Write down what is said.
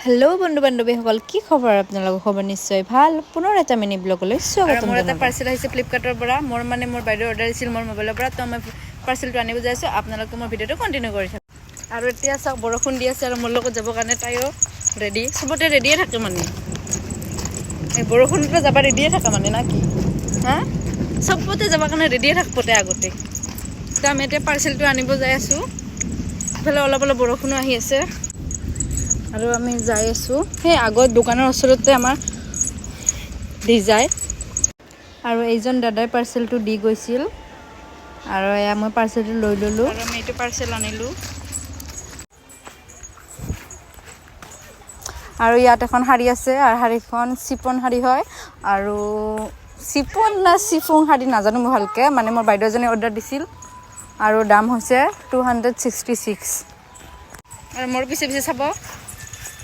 hello बंधु बान्धवीসকল কি খবৰ আপোনালোকৰ খবৰ নিশ্চয় ভাল পুনৰ এটা মিনি ব্লগলৈ স্বাগতম মোৰ এটা পাৰ্সেল আহিছে ফ্লিপকাৰ্টৰ পৰা মোৰ বাইদেউ অৰ্ডাৰ দিছিল মোৰ মোবাইলৰ পৰা তো মই পাৰ্সেলটো আনিব যাই আছো আপোনালোকে মোৰ ভিডিঅ'টো কন্টিনিউ কৰি থাকক আৰু এতিয়া চাওক বৰষুণ দি আছে আৰু মোৰ লগত যাব কাৰণে তাইও ৰেডি সবতে ৰেডিয়ে থাকে মানে এই বৰষুণটো যাব ৰেডিয়ে থাকে মানে না কি হা সবতে যাব কাৰণে ৰেডিয়ে থাকপতে আগতে তো আমি এতিয়া পাৰ্সেলটো আনিব যাই আছো ইফালে অলপ অলপ বৰষুণো আহি আছে আৰু আমি যাই আছো সেই আগৰ দোকানৰ ওচৰতে আমাৰ দি যায় আৰু এইজন দাদাই পাৰ্সেলটো দি গৈছিল আৰু এয়া মই পাৰ্সেলটো লৈ ললো আৰু আমি এইটো পাৰ্সেল আনিলো আৰু ইয়াত এখন শাড়ী আছে আৰু শাড়ীখন চিফন শাড়ী হয় আৰু চিফন না চিফুং শাড়ী নাজানো মই ভালকে মানে মোৰ বাইদেউজনী অৰ্ডাৰ দিছিল আৰু দাম হৈছে 266 আৰু মোৰ পিছে পিছে চাব